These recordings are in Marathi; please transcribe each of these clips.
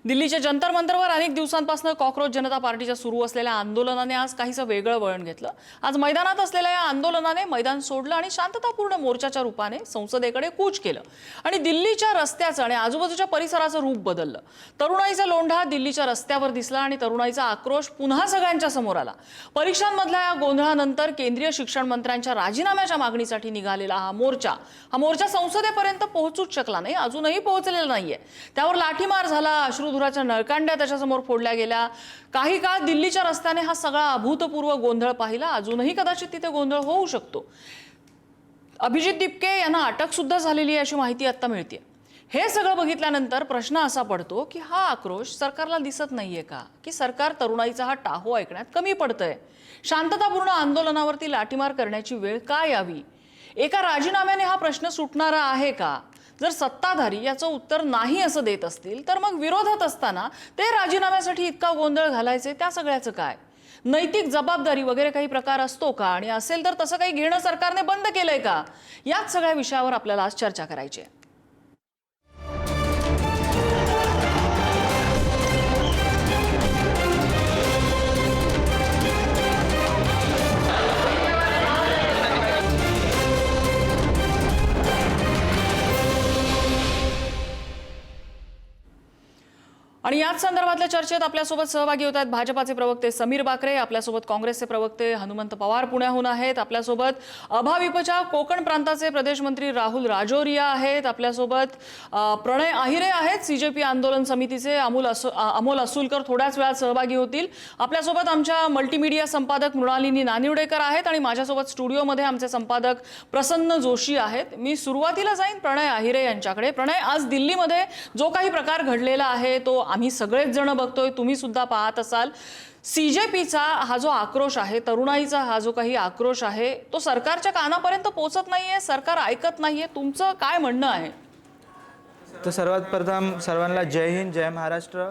दिल्लीच्या जंतर मंतरवर अनेक दिवसांपासून कॉकरोच जनता पार्टीच्या सुरू असलेल्या आंदोलनाने आज काहीसं वेगळं वळण घेतलं। आज मैदानात असलेल्या या आंदोलनाने मैदान सोडलं आणि शांततापूर्ण मोर्चाच्या रूपाने संसदेकडे कूच केलं आणि दिल्लीच्या रस्त्याचं आणि आजूबाजूच्या परिसराचं रूप बदललं। तरुणाईचा लोंढा दिल्लीच्या रस्त्यावर दिसला आणि तरुणाईचा आक्रोश पुन्हा सगळ्यांच्या समोर आला। परीक्षांमधल्या या गोंधळानंतर केंद्रीय शिक्षण मंत्र्यांच्या राजीनाम्याच्या मागणीसाठी निघालेला हा मोर्चा संसदेपर्यंत पोहोचूच शकला नाही, अजूनही पोहोचलेला नाहीये। त्यावर लाठीमार झाला, अश्रुधुराच्या नळकांड्या त्याच्यासमोर फोडल्या गेल्या। काही काळ दिल्लीच्या रस्त्याने हा सगळा अभूतपूर्व गोंधळ पाहिला। अजूनही कदाचित तिथे गोंधळ होऊ शकतो। अभिजित दिपके यांना अटक सुद्धा झालेली आहे अशी माहिती आता मिळते। हे सगळं बघितल्यानंतर प्रश्न असा पडतो की हा आक्रोश सरकारला दिसत नाहीये का, की सरकार तरुणाईचा हा टाहो ऐकण्यात कमी पडतंय? शांततापूर्ण आंदोलनावरती लाठीमार करण्याची वेळ का यावी? एका राजीनाम्याने हा प्रश्न सुटणारा आहे का? जर सत्ताधारी याचं उत्तर नाही असं देत असतील तर मग विरोधात असताना ते राजीनाम्यासाठी इतका गोंधळ घालायचे त्या सगळ्याचं काय? नैतिक जबाबदारी वगैरे काही प्रकार असतो का? आणि असेल तर तसं काही घेणं सरकारने बंद केलंय का? याच सगळ्या विषयावर आपल्याला आज चर्चा करायची आहे। आणि याच संदर्भातल्या चर्चेत आपल्यासोबत सहभागी होत आहेत भाजपाचे प्रवक्ते समीर बाकरे, आपल्यासोबत काँग्रेसचे प्रवक्ते हनुमंत पवार पुण्याहून आहेत, आपल्यासोबत अभाविपच्या कोकण प्रांताचे प्रदेश मंत्री राहुल राजोरिया आहेत, आपल्यासोबत प्रणय आहिरे आहेत, सीजेपी आंदोलन समितीचे अमोल असुलकर थोड्याच वेळात सहभागी होतील, आपल्यासोबत आमच्या मल्टीमीडिया संपादक मृणालिनी नानिवडेकर आहेत आणि माझ्यासोबत स्टुडिओमध्ये आमचे संपादक प्रसन्न जोशी आहेत। मी सुरुवातीला जाईन प्रणय आहिरे यांच्याकडे। प्रणय, आज दिल्लीमध्ये जो काही प्रकार घडलेला आहे तो आम्ही सगळेच जण बघतोय, तुम्ही सुद्धा पाहत असाल। सीजेपीचा हा जो आक्रोश आहे, तरुणाईचा हा जो काही आक्रोश आहे, तो सरकारच्या कानापर्यंत पोहोचत नाहीये, सरकार ऐकत नाहीये, तुमचं काय म्हणणं आहे? तर सर्वात प्रथम सर्वांना जय हिंद, जय महाराष्ट्र।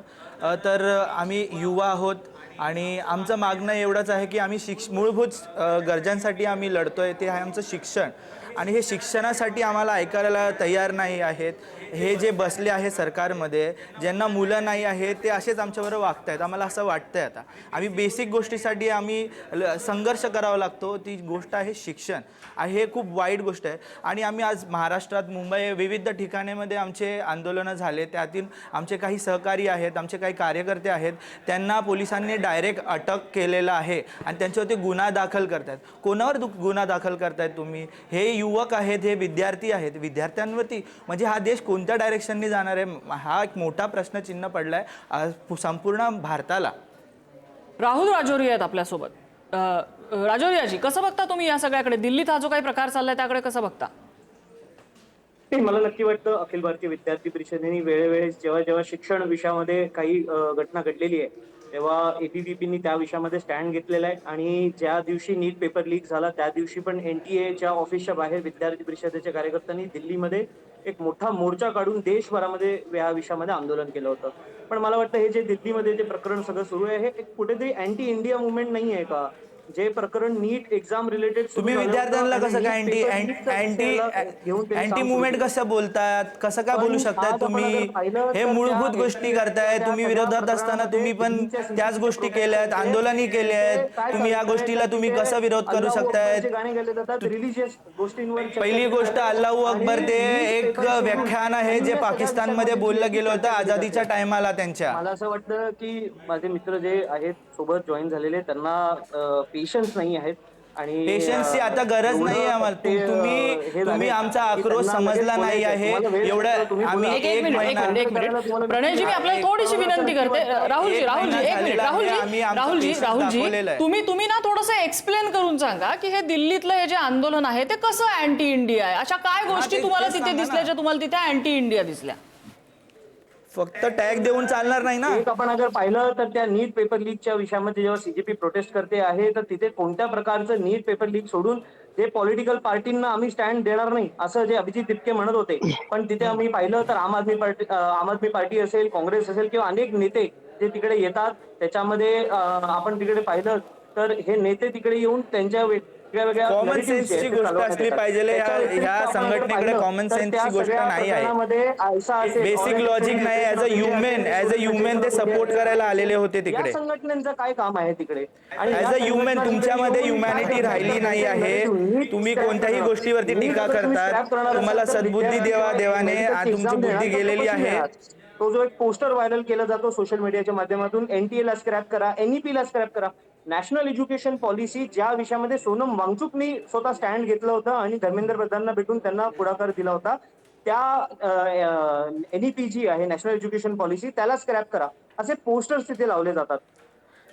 तर आम्ही युवा आहोत आणि आमचं मागणं एवढंच आहे की आम्ही मूलभूत गरजांसाठी आम्ही लढतोय, ते आहे आमचं शिक्षण। आणि हे शिक्षणासाठी आम्हाला ऐकायला तयार नाही आहेत। हे जे बसले आहे सरकारमध्ये, ज्यांना मुलं नाही आहेत, ते असेच आमच्याबरोबर वागत आहेत। आम्हाला असं वाटतंय आता आम्ही बेसिक गोष्टीसाठी आम्ही संघर्ष करावा लागतो, ती गोष्ट आहे शिक्षण। आणि हे खूप वाईट गोष्ट आहे। आणि आम्ही आज महाराष्ट्रात मुंबई विविध ठिकाणांमध्ये आमचे आंदोलनं झाले, त्यातील आमचे काही सहकारी आहेत, आमचे काही कार्यकर्ते आहेत, त्यांना पोलिसांनी डायरेक्ट अटक केलेलं आहे आणि त्यांच्यावरती गुन्हा दाखल करतात। कोणावर गुन्हा दाखल करतायत तुम्ही? हे युवक आहेत, हे विद्यार्थी आहेत, विद्यार्थ्यांवरती म्हणजे हा देश कोणत्या डायरेक्शनने जाणार आहे? हा एक मोठा प्रश्नचिन्ह पडलाय संपूर्ण भारताला। राहुल राजोरिया आहेत आपल्यासोबत। राजोरियाजी, कसं बघता तुम्ही या सगळ्याकडे? दिल्लीत हा जो काही प्रकार चाललाय त्याकडे कसं बघता? मला नक्की वाटतं अखिल भारतीय विद्यार्थी परिषदेने वेळोवेळी जेव्हा शिक्षण विषयामध्ये काही घटना घडलेली आहे तेव्हा एबीव्हीपीनी त्या विषयामध्ये स्टँड घेतलेला आहे। आणि ज्या दिवशी नीट पेपर लीक झाला त्या दिवशी पण एनटीएच्या ऑफिसच्या बाहेर विद्यार्थी परिषदेच्या कार्यकर्त्यांनी दिल्लीमध्ये एक मोठा मोर्चा काढून देशभरामध्ये या विषयामध्ये आंदोलन केलं होतं। पण मला वाटतं हे जे दिल्लीमध्ये जे प्रकरण सगळं सुरू आहे हे कुठेतरी अँटी इंडिया मुवमेंट नाही आहे का? जे प्रकरण नीट एक्झाम रिलेटेड तुम्ही विद्यार्थ्यांना कसं काय अँटी मुवमेंट कसं बोलतात, कसं काय बोलू शकताय तुम्ही? हे मूलभूत गोष्टी करताय तुम्ही। विरोधात असताना तुम्ही पण त्याच गोष्टी केल्यात, आंदोलनही केले आहेत, तुम्ही या गोष्टीला तुम्ही कसा विरोध करू शकताय? पहिली गोष्ट अल्लाहू अकबर ते एक व्याख्यान आहे जे पाकिस्तानमध्ये बोललं गेलं होतं आझादीच्या टायमाला त्यांच्या। मला असं वाटतं की माझे मित्र जे आहेत सोबत जॉईन झालेले त्यांना पेशन्स नाही आहेत आणि पेशन्सची आता गरज नाही आम्हाला। तुम्ही आमचा आक्रोश समजला नाही आहे एवढं आम्ही एक मिनिट प्रणयजी, मी आपल्याला थोडीशी विनंती करते। राहुलजी एक मिनिट राहुलजी तुम्ही ना थोडंसं एक्सप्लेन करून सांगा की हे दिल्लीतलं हे जे आंदोलन आहे ते कसं अँटी इंडिया आहे? अशा काय गोष्टी तुम्हाला तिथे दिसल्या ज्या तुम्हाला तिथे अँटी इंडिया दिसल्या? फक्त टॅग देऊन चालणार नाही ना। एक आपण अगर पाहिलं तर त्या नीट पेपर लीकच्या विषयामध्ये जेव्हा सीजेपी प्रोटेस्ट करते आहे तर तिथे कोणत्या प्रकारचं नीट पेपर लीक सोडून ते पॉलिटिकल पार्टींना आम्ही स्टँड देणार नाही असं जे अभिजित दिपके म्हणत होते, पण तिथे आम्ही पाहिलं तर आम आदमी पार्टी असेल, काँग्रेस असेल किंवा अनेक नेते जे तिकडे येतात त्याच्यामध्ये आपण तिकडे पाहिलं तर हे नेते तिकडे येऊन त्यांच्या वेगवेगळ्या कॉमन narratives जे आहेत सेन्सची ते गोष्ट चालवण्यात असली येतात. पाहिजे. त्याच्या व्यतिरिक्त ह्या आपण जर संघटनेकडे पाहिलं कॉमन तर त्या सेन्सची गोष्ट सगळ्या नाही आहे. प्रकरणामध्ये ऐसा असेल, बेसिक ऑरेंज लॉजिक नाही. ॲज अ ह्युमन ते सपोर्ट करायला आलेले होते या तिकडे. संघटनेचं काय काम आहे तिकडे? आणि ॲज या अ ह्युमन संघटना तुमच्यामध्ये तिकडे येऊन काय ह्युमॅनिटी करतात? राहिली तर नाही त्यांचे आहे. narrative नीट तुम्ही scrap कोणत्याही करणं. गोष्टीवरती नीट टीका अगर तुम्ही scrap करतात. करणार असाल तुम्हाला तर सद्बुद्धी विद्यार्थी देवाने medical तुमची exam बुद्धी देणार तर गेलेली कशी आहे. देणार? तो जो एक पोस्टर व्हायरल केला जातो सोशल मीडियाच्या माध्यमातून, NTA ला स्क्रॅप करा, NEP ला स्क्रॅप करा. नॅशनल एज्युकेशन पॉलिसी ज्या विषयामध्ये सोनम वांगचुकनी स्वतः स्टँड घेतलं होतं आणि धर्मेंद्र प्रधानला भेटून त्यांना पुढाकार दिला होता, त्या NEP जी आहे नॅशनल एज्युकेशन पॉलिसी त्याला स्क्रॅप करा, असे पोस्टर्स तिथे लावले जातात.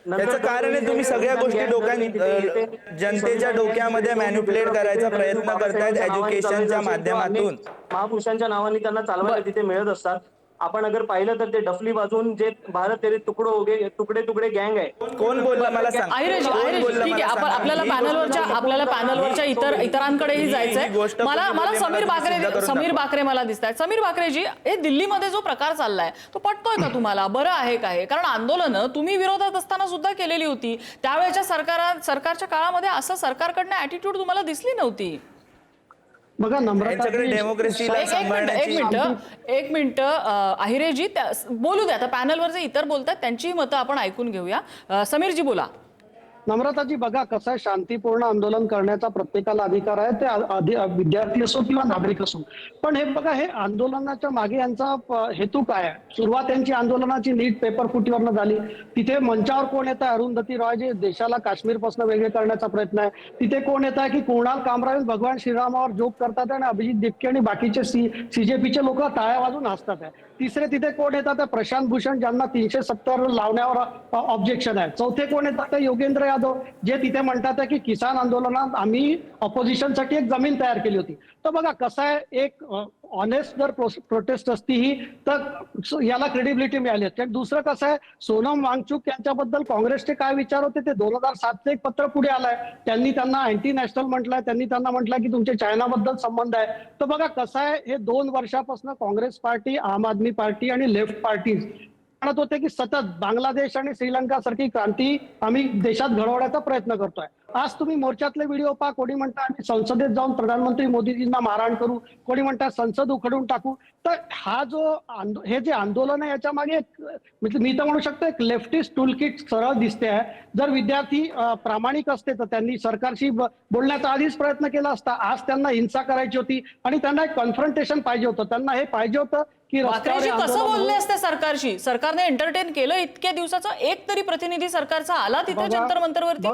त्याचं कारण आहे तुम्ही सगळ्या गोष्टी जनतेच्या डोक्यामध्ये मॅन्युप्युलेट करायचा प्रयत्न करतायत एज्युकेशनच्या माध्यमातून. महापुरुषांच्या नावाने त्यांना चालवायला तिथे मिळत असतात. आपण अगर पाहिलं तर ते डफली वाजवून जे भारत तेरे तुकडे तुकडे गँग आहे. कोण बोलला मला सांग. आहिरेश, ठीक आहे. आपण आपल्याला पॅनलवरच्या इतरांकडेही जायचंय. मला समीर बाकरे मला दिसत आहेत. समीर बाकरेजी, हे दिल्लीमध्ये जो प्रकार चाललाय तो पटतोय का तुम्हाला? बरं आहे का हे? कारण आंदोलनं तुम्ही विरोधात असताना सुद्धा केलेली होती. त्यावेळेच्या सरकारच्या काळामध्ये असं सरकारकडनं ऍटिट्यूड तुम्हाला दिसली नव्हती. बघा यांच्याकडे डेमोक्रेसीला एक मिनिट आहिरेजी, बोलू द्या. आता पॅनलवर जे इतर बोलतात त्यांचीही मतं आपण ऐकून घेऊया. समीरजी बोला. नम्रताजी, बघा कसं आहे, शांतीपूर्ण आंदोलन करण्याचा प्रत्येकाला अधिकार आहे, ते विद्यार्थी असो किंवा नागरिक असो. पण हे बघा, हे आंदोलनाच्या मागे यांचा हेतू काय आहे? सुरुवात यांची आंदोलनाची नीट पेपर फुटीवरनं झाली. तिथे मंचावर कोण येत आहे? अरुंधती रॉय, जे देशाला काश्मीरपासून वेगळे करण्याचा प्रयत्न आहे. तिथे कोण येत आहे की कुणाल कामराव भगवान श्रीरामावर जोक करतात आणि अभिजित दिपके आणि बाकीचे CJPचे लोक टाळ्या वाजून हसतात आहे. तिसरे तिथे कोण येतात? प्रशांत भूषण, ज्यांना 370 लावण्यावर ऑब्जेक्शन आहे. चौथे कोण येतात? योगेंद्र यादव, जे तिथे म्हणतात की किसान आंदोलनात आम्ही ऑपोजिशनसाठी एक जमीन तयार केली होती. तर बघा कसं आहे, एक ऑनेस्ट जर प्रोटेस्ट असती ही तर याला क्रेडिबिलिटी मिळाली असते. दुसरं कसं आहे, सोनम वांगचुक यांच्याबद्दल काँग्रेसचे काय विचार होते ते 2007चे एक पत्र पुढे आलंय. त्यांनी त्यांना अँटी नॅशनल म्हटलंय. त्यांनी त्यांना म्हटलंय की तुमचे चायनाबद्दल संबंध आहे. तर बघा कसं आहे, हे 2 वर्षापासून काँग्रेस पार्टी, आम आदमी पार्टी आणि लेफ्ट पार्टीज म्हणत होते की सतत बांगलादेश आणि श्रीलंका सारखी क्रांती आम्ही देशात घडवण्याचा प्रयत्न करतोय. आज तुम्ही मोर्चातले व्हिडिओ पहा. कोणी म्हणतात आम्ही संसदेत जाऊन प्रधानमंत्री मोदीजींना मारहाण करू, कोणी म्हणतात संसद उखडून टाकू. तर हे जे आंदोलन आहे याच्या मागे म्हणजे मी तर म्हणू शकतो एक लेफ्टिस्ट टूलकिट सरळ दिसते आहे. जर विद्यार्थी प्रामाणिक असते तर त्यांनी सरकारशी बोलण्याचा आधीच प्रयत्न केला असता. आज त्यांना हिंसा करायची होती आणि त्यांना एक कॉन्फ्रंटेशन पाहिजे होतं. त्यांना हे पाहिजे होतं की कसं बोलले असते सरकारशी? सरकारने एंटरटेन केलं इतक्या दिवसाचा एक तरी प्रतिनिधी सरकारचा आला तिथे जंतर मंतरवरती?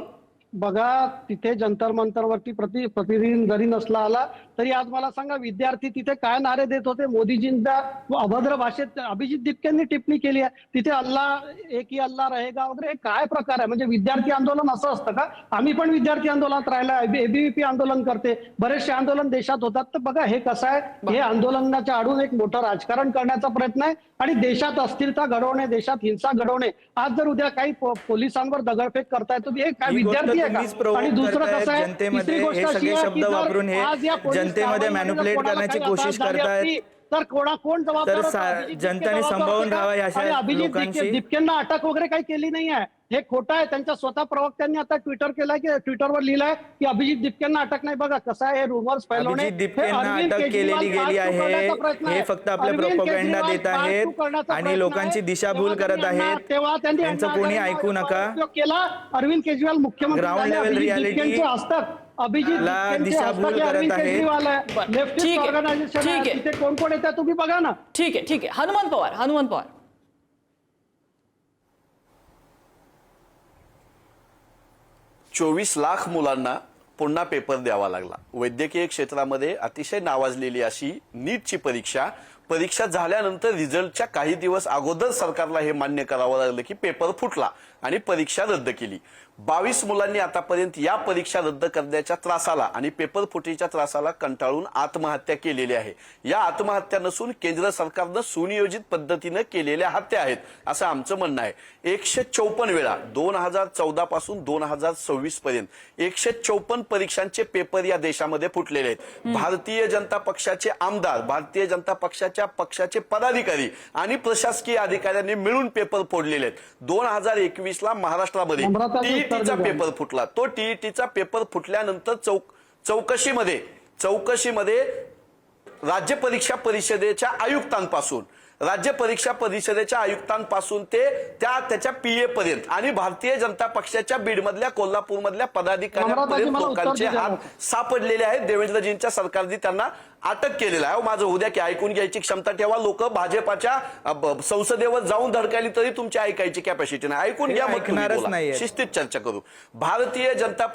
बघा, तिथे जंतर मंतरवरती प्रतिनिधी जरी नसला आला तरी आज मला सांगा, विद्यार्थी तिथे काय नारे देत होते? मोदीजींच्या अभद्र भाषेत अभिजित दिपकेंनी टिप्पणी केली आहे. तिथे अल्लाह एक ही अल्लाह रहेगा वगैरे. हे काय प्रकार आहे? म्हणजे विद्यार्थी आंदोलन असं असतं का? आम्ही पण विद्यार्थी आंदोलनात राहिला, ABVP आंदोलन करते, बरेचसे आंदोलन देशात होतात. तर बघा हे कसं आहे, हे आंदोलनाच्या आडून एक मोठं राजकारण करण्याचा प्रयत्न आहे आणि देशात अस्थिरता घडवणे, देशात हिंसा घडवणे. आज जर उद्या काही पोलिसांवर दगडफेक करताय तर हे काय विद्यार्थी आहे का? आणि दुसरं कसं आहे, तिसरी गोष्ट अशी आहे की आज या जनतेमध्ये मॅन्युप्युलेट करण्याची कोशिश करतायत तर कोण जबाबदार? जनतेने संभाळून राहावा अशा लोकांची. दिपकेंना अटक वगैरे काही केली नाही आहे. हे खोटं आहे. त्यांच्या स्वतः प्रवक्त्यांनी आता ट्विटरवर लिहिलंय की अभिजित दिपकेंना अटक नाही. बघा कसं आहे, हे रुमर्स फैलवणे. अभिजित दिपकेंना अटक केलेली गेली आहे. हे फक्त आपले प्रोपगंडा देत आहेत आणि लोकांची दिशाभूल करत आहेत. तेव्हा त्यांचं कोणी ऐकू नका. केला अरविंद केजरीवाल मुख्यमंत्री ग्राउंड लेवल रियालिटी हस्तात अभिजित दिशाभूल करत आहेत. लेफ्टिस्ट ऑर्गनायझेशन तिथे कोण कोण येतात तुम्ही बघा ना. ठीक आहे. हनुमंत पवार. 24 लाख मुलांना पुन्हा पेपर द्यावा लागला. वैद्यकीय क्षेत्रामध्ये अतिशय नावाजलेली अशी नीटची परीक्षा झाल्यानंतर रिझल्टच्या काही दिवस अगोदर सरकारला हे मान्य करावं लागलं की पेपर फुटला आणि परीक्षा रद्द केली. 22 मुलांनी आतापर्यंत या परीक्षा रद्द करण्याच्या त्रासाला आणि पेपर फुटीच्या त्रासाला कंटाळून आत्महत्या केलेली आहे. या आत्महत्या नसून केंद्र सरकारनं सुनियोजित पद्धतीनं केलेल्या हत्या आहेत असं आमचं म्हणणं आहे. 154 वेळा 2014 पासून 2026 पर्यंत 154 परीक्षांचे पेपर या देशामध्ये फुटलेले आहेत. भारतीय जनता पक्षाचे आमदार, भारतीय जनता पक्षाचे पदाधिकारी आणि प्रशासकीय अधिकाऱ्यांनी मिळून पेपर फोडलेले आहेत. 2021 ला महाराष्ट्रामध्ये टीईटीचा पेपर फुटला. तो टीईटीचा पेपर फुटल्यानंतर चौकशीमध्ये राज्य परीक्षा आयुक्तांपासून ते त्याच्या पीए पर्यंत आणि भारतीय जनता पक्षाच्या बीडमधल्या कोल्हापूरमधल्या पदाधिकाऱ्यांपर्यंत लोकांचे हात सापडलेले आहेत. देवेंद्रजींच्या सरकारने त्यांना अटक केलेलं आहे. माझं उद्या की ऐकून घ्यायची क्षमता ठेवा. लोक भाजपाच्या संसदेवर जाऊन धडकायली तरी तुमची ऐकायची कॅपॅसिटी नाही. ऐकून घ्या, ऐकणारच नाहीये. शिस्तीत चर्चा करू. भारतीय जनता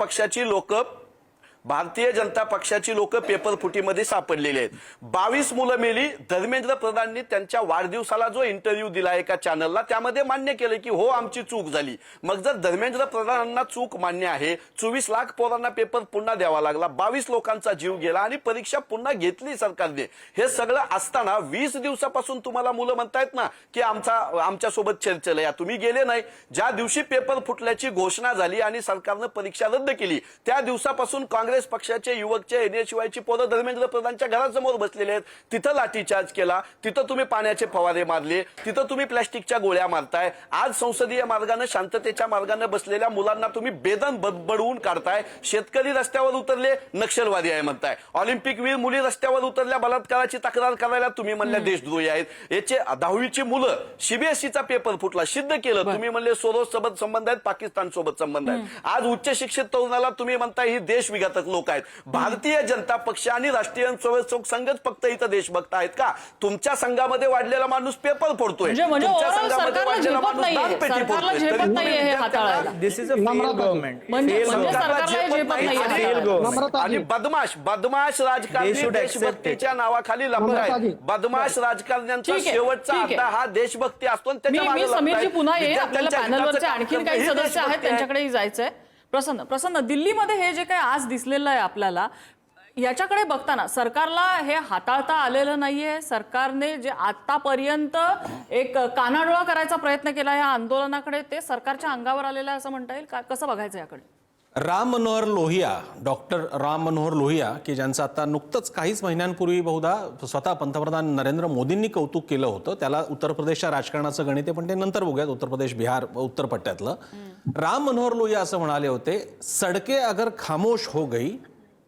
पक्षाची लोक पेपर फुटीमध्ये सापडलेले आहेत. 22 मुलं मेली. धर्मेंद्र प्रधाननी त्यांच्या वाढदिवसाला जो इंटरव्ह्यू दिला एका चॅनलला, त्यामध्ये मान्य केलं की हो आमची चूक झाली. मग जर धर्मेंद्र प्रधानांना चूक मान्य आहे, 24 लाख पोरांना पेपर पुन्हा द्यावा लागला, 22 लोकांचा जीव गेला आणि परीक्षा पुन्हा घेतली सरकारने, हे सगळं असताना 20 दिवसापासून तुम्हाला मुलं म्हणतायत ना की आमच्यासोबत चर्चेला या. तुम्ही गेले नाही. ज्या दिवशी पेपर फुटल्याची घोषणा झाली आणि सरकारनं परीक्षा रद्द केली, त्या दिवसापासून काँग्रेस पक्षाचे युवकचे एनएसयूआयची पोरं धर्मेंद्र प्रधानच्या घरासमोर बसलेले आहेत. तिथं लाठीचार्ज केला, तिथं तुम्ही पाण्याचे फवारे मारले, तिथं तुम्ही प्लॅस्टिकच्या गोळ्या मारताय. आज संसदीय मार्गाने शांततेच्या मार्गाने बसलेल्या मुलांना तुम्ही बेदन बडवून काढताय. शेतकरी रस्त्यावर उतरले, नक्षलवादी आहे म्हणताय. ऑलिम्पिक वीर मुली रस्त्यावर उतरल्या, बलात्काराची तक्रार करायला तुम्ही म्हणल्या देशद्रोही आहेत. याचे 10वीची मुलं, सीबीएसईचा पेपर फुटला, सिद्ध केलं. तुम्ही म्हणले सोबत सोबत संबंध आहेत, पाकिस्तान सोबत संबंध आहेत. आज उच्च शिक्षित तरुणाला तुम्ही म्हणताय ही देशविघातक लोक आहेत. भारतीय जनता पक्ष आणि राष्ट्रीय स्वयंसेवक संघच फक्त इथं देशभक्त आहेत का? तुमच्या संघामध्ये वाढलेला माणूस पेपर फोडतोय, म्हणजे तुमच्या overall संघामध्ये सरकारला वाढलेला झेपत माणूस नाहीये. दानपेटी सरकारला फोडतोय. झेपत तरी नाहीये हे हाताळायला. दिस इज अ फेल गव्हर्नमेंट. म्हणजे सरकारला सरकारला झेपत नाहीये. Fail government. आणि बदमाश राजकारणी They should accept देशभक्तीच्या नावाखाली लपताय. नम्रताजी. बदमाश राजकारण्यांचा ठीक आहे, शेवटचा ठीक आहे. अड्डा हा देशभक्ती असतो आणि त्याच्या मी मागे समीरजी लपतायत. पुन्हा येईल. आपल्याला विद्यार्थ्यांच्या पॅनलवरचे हिताचं आणखीन काम काही करणं हे सदस्य आहेत, देशभक्ती आहे. त्यांच्याकडेही जायचंय. प्रसन्न, दिल्लीमध्ये हे जे काही आज दिसलेलं आहे आपल्याला, याच्याकडे बघताना सरकारला हे हाताळता आलेलं नाहीये. सरकारने जे आतापर्यंत एक कानाडोळा करायचा प्रयत्न केला या आंदोलनाकडे, ते सरकारच्या अंगावर आलेलं आहे असं म्हणता येईल का? कसं बघायचं याकडे? डॉक्टर राम मनोहर लोहिया, की ज्यांचं आता नुकतंच काहीच महिन्यांपूर्वी बहुधा स्वतः पंतप्रधान नरेंद्र मोदींनी कौतुक केलं होतं. त्याला उत्तर प्रदेशच्या राजकारणाचं गणित आहे, पण ते नंतर बघूयात. उत्तर प्रदेश, बिहार, उत्तर पट्ट्यातलं. राम मनोहर लोहिया असं म्हणाले होते, सडके अगर खामोश हो गई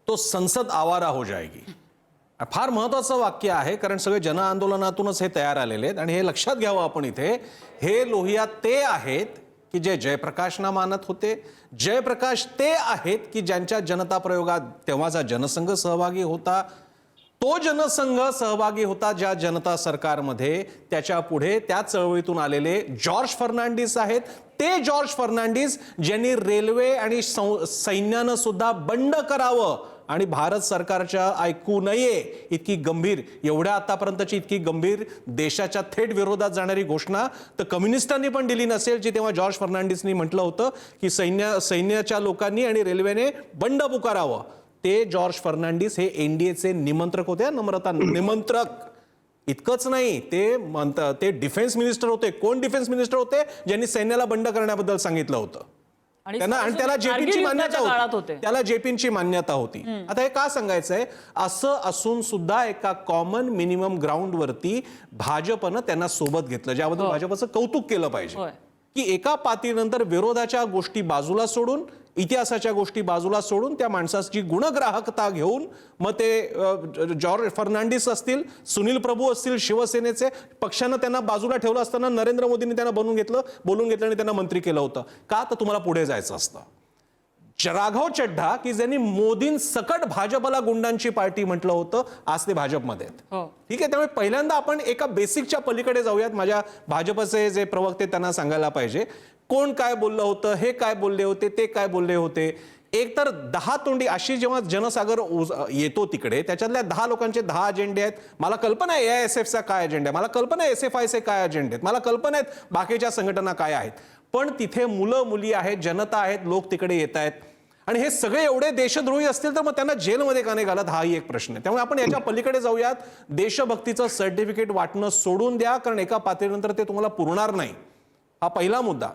तो संसद आवारा हो जाएगी. फार महत्वाचं वाक्य आहे, कारण सगळे जन आंदोलनातूनच हे तयार आलेले आहेत. आणि हे लक्षात घ्यावं आपण इथे, हे लोहिया ते आहेत की जे जयप्रकाशना मानत होते. जयप्रकाश ते आहेत की ज्यांच्या जनता प्रयोगात तेव्हाचा जनसंघ सहभागी होता. तो जनसंघ सहभागी होता ज्या जनता सरकारमध्ये. त्याच्या पुढे त्या चळवळीतून आलेले जॉर्ज फर्नांडिस आहेत. ते जॉर्ज फर्नांडिस ज्यांनी रेल्वे आणि सैन्यानं सुद्धा बंड करावं आणि भारत सरकारच्या ऐकू नये इतकी गंभीर, एवढ्या आतापर्यंतची इतकी गंभीर देशाच्या थेट विरोधात जाणारी घोषणा तर कम्युनिस्टांनी पण दिली नसेल, जी तेव्हा जॉर्ज फर्नांडिसनी म्हटलं होतं की सैन्याच्या लोकांनी आणि रेल्वेने बंड पुकारावं. ते जॉर्ज फर्नांडिस हे एनडीएचे निमंत्रक होते. नम्रता, निमंत्रक इतकंच नाही, ते डिफेन्स मिनिस्टर होते. कोण डिफेन्स मिनिस्टर होते? ज्यांनी सैन्याला बंड करण्याबद्दल सांगितलं होतं. आणि त्याला जेपीची मान्यता होती. त्याला जेपीची मान्यता होती. आता हे का सांगायचंय? असं असून सुद्धा एका कॉमन मिनिमम ग्राउंडवरती भाजपनं त्यांना सोबत घेतलं, ज्याबद्दल भाजपचं कौतुक केलं पाहिजे. की एका पातळीनंतर विरोधाच्या गोष्टी बाजूला सोडून, इतिहासाच्या गोष्टी बाजूला सोडून, त्या माणसाची गुणग्राहकता घेऊन मग ते जॉर्ज फर्नांडिस असतील, सुनील प्रभू असतील शिवसेनेचे, पक्षानं त्यांना बाजूला ठेवलं असताना नरेंद्र मोदींनी त्यांना बोलून घेतलं आणि त्यांना मंत्री केलं होतं. का? तर तुम्हाला पुढे जायचं असतं. राघव चड्ढा, की ज्यांनी मोदींसकट भाजपला गुंडांची पार्टी म्हटलं होतं, आज ते भाजपमध्ये आहेत. ठीक आहे. त्यामुळे पहिल्यांदा आपण एका बेसिकच्या पलीकडे जाऊयात. माझ्या भाजपचे जे प्रवक्ते त्यांना सांगायला पाहिजे कोण काय बोललं होतं, हे काय बोलले होते, ते काय बोलले होते. एक तर 10 तोंडी अशी जेव्हा जनसागर येतो तिकडे, त्याच्यातल्या 10 लोकांचे 10 अजेंडे आहेत. मला कल्पना आहे AISFचा काय अजेंडा आहे, मला कल्पना आहे SFIचे काय अजेंडे आहेत, मला कल्पना आहेत बाकीच्या संघटना काय आहेत. पण तिथे मुलं मुली आहेत, जनता आहेत, लोक तिकडे येत आहेत. आणि हे सगळे एवढे देशद्रोही असतील तर मग त्यांना जेलमध्ये का नाही घालत, हाही एक प्रश्न आहे. त्यामुळे आपण याच्या पलीकडे जाऊयात. देशभक्तीचं सर्टिफिकेट वाटणं सोडून द्या, कारण एका पातळीनंतर ते तुम्हाला पुरणार नाही. हा पहिला मुद्दा.